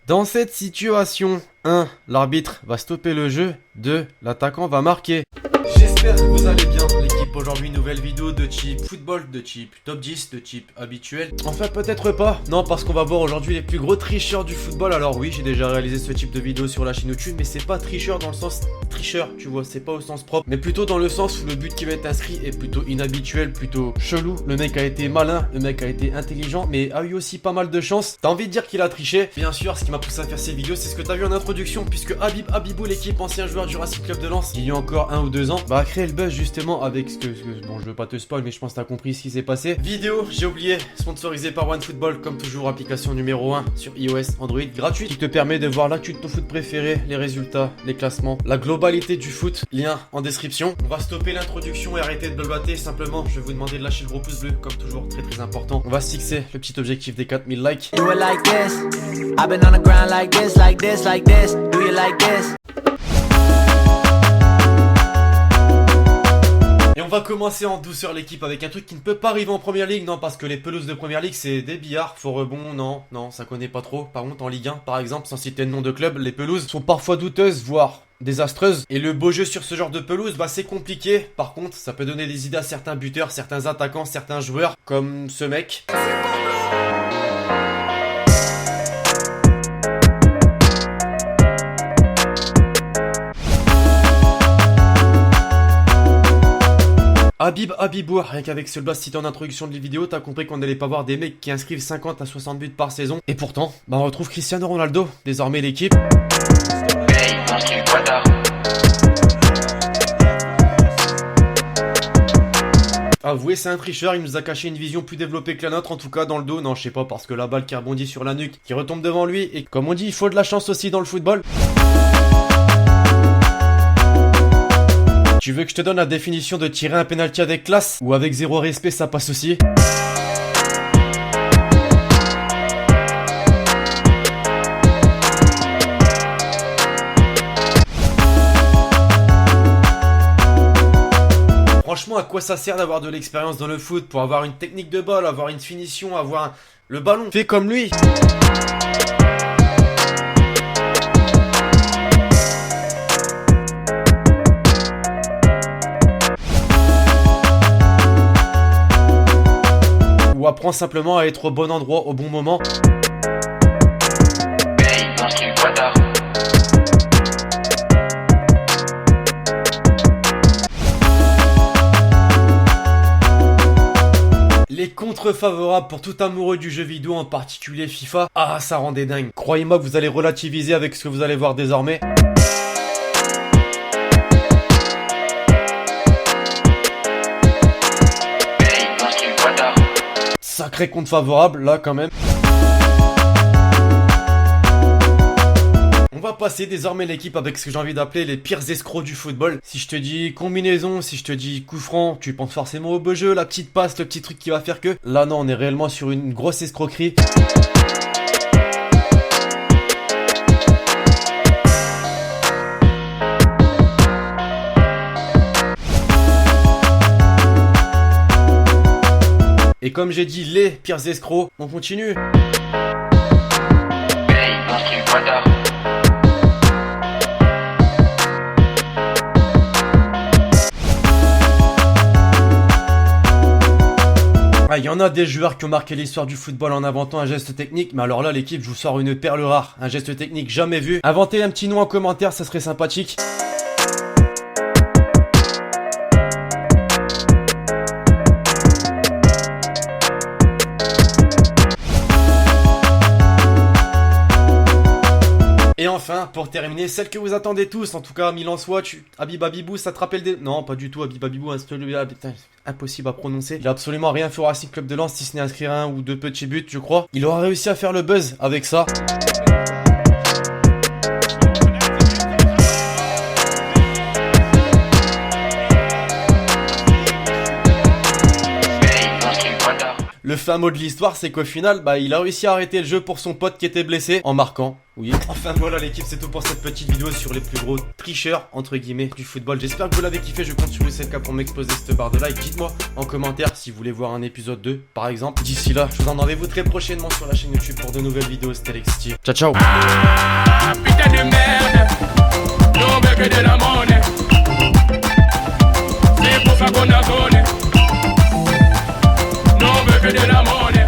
Dans cette situation, 1. L'arbitre va stopper le jeu. 2. L'attaquant va marquer. J'espère que vous allez bien l'équipe. Aujourd'hui nouvelle vidéo de type football, de type top 10, de type habituel. Enfin peut-être pas, non, parce qu'on va voir aujourd'hui les plus gros tricheurs du football. Alors oui, j'ai déjà réalisé ce type de vidéo sur la chaîne YouTube, mais c'est pas tricheur dans le sens tricheur, tu vois, c'est pas au sens propre, mais plutôt dans le sens où le but qui va être inscrit est plutôt inhabituel, plutôt chelou. Le mec a été malin, le mec a été intelligent, mais a eu aussi pas mal de chance. T'as envie de dire qu'il a triché. Bien sûr, ce qui m'a poussé à faire ces vidéos, c'est ce que t'as vu en introduction, puisque Habibou, l'équipe, ancien joueur du Racing Club de Lens, il y a encore 1 ou 2 ans, va créer le buzz justement avec bon, je veux pas te spoil, mais je pense que t'as compris ce qui s'est passé. Vidéo, j'ai oublié, sponsorisé par OneFootball, comme toujours, application numéro 1 sur iOS, Android, gratuite, qui te permet de voir l'actu de ton foot préféré, les résultats, les classements, la globalité du foot. Lien en description. On va stopper l'introduction et arrêter de blablater. Simplement, je vais vous demander de lâcher le gros pouce bleu, comme toujours, très très important. On va se fixer le petit objectif des 4000 likes. Do it like this. I've been on the ground like this, like this, like this. Do you like this? Et on va commencer en douceur l'équipe avec un truc qui ne peut pas arriver en première ligue. Non, parce que les pelouses de première ligue c'est des billards, faux rebond, non, ça connaît pas trop. Par contre en Ligue 1 par exemple, sans citer le nom de club, les pelouses sont parfois douteuses, voire désastreuses. Et le beau jeu sur ce genre de pelouse, bah c'est compliqué. Par contre, ça peut donner des idées à certains buteurs, certains attaquants, certains joueurs, comme ce mec. Habibou, rien qu'avec ce blast cité en introduction de la vidéo, t'as compris qu'on n'allait pas voir des mecs qui inscrivent 50 à 60 buts par saison. Et pourtant, bah on retrouve Cristiano Ronaldo, désormais l'équipe. Avouez, c'est un tricheur, il nous a caché une vision plus développée que la nôtre, en tout cas dans le dos. Non, je sais pas, parce que la balle qui rebondit sur la nuque, qui retombe devant lui, et comme on dit, il faut de la chance aussi dans le football. Tu veux que je te donne la définition de tirer un penalty avec classe? Ou avec zéro respect, ça passe aussi? Franchement, à quoi ça sert d'avoir de l'expérience dans le foot? Pour avoir une technique de balle, avoir une finition, avoir le ballon fait comme lui. Ou apprends simplement à être au bon endroit au bon moment. Les contres favorables pour tout amoureux du jeu vidéo, en particulier FIFA. Ah, ça rend des dingues. Croyez-moi que vous allez relativiser avec ce que vous allez voir désormais. Sacré compte favorable, là, quand même. On va passer désormais l'équipe avec ce que j'ai envie d'appeler les pires escrocs du football. Si je te dis combinaison, si je te dis coup franc, tu penses forcément au beau jeu, la petite passe, le petit truc qui va faire que... Là, non, on est réellement sur une grosse escroquerie. Et comme j'ai dit, les pires escrocs, on continue. Ah, il y en a des joueurs qui ont marqué l'histoire du football en inventant un geste technique, mais alors là l'équipe, je vous sors une perle rare, un geste technique jamais vu. Inventez un petit nom en commentaire, ça serait sympathique. Et enfin, pour terminer, celle que vous attendez tous, en tout cas, Milan soit, Habibou, ça te rappelle des... Non, pas du tout, Habibou, impossible à prononcer. Il a absolument rien fait au Racing Club de Lens, si ce n'est inscrire 1 ou 2 petits buts, je crois. Il aura réussi à faire le buzz avec ça. Le fin mot de l'histoire, c'est qu'au final, il a réussi à arrêter le jeu pour son pote qui était blessé en marquant. Oui. Enfin voilà l'équipe, c'est tout pour cette petite vidéo sur les plus gros tricheurs entre guillemets du football. J'espère que vous l'avez kiffé, je compte sur UCLK pour m'exposer cette barre de like. Dites-moi en commentaire si vous voulez voir un épisode 2 par exemple. D'ici là, je vous en rendez-vous très prochainement sur la chaîne YouTube pour de nouvelles vidéos. C'était Alexis. Ciao ciao. Ah, putain de merde, non veut que de la monnaie. C'est pour ça qu'on a donné. Non veut que de la monnaie.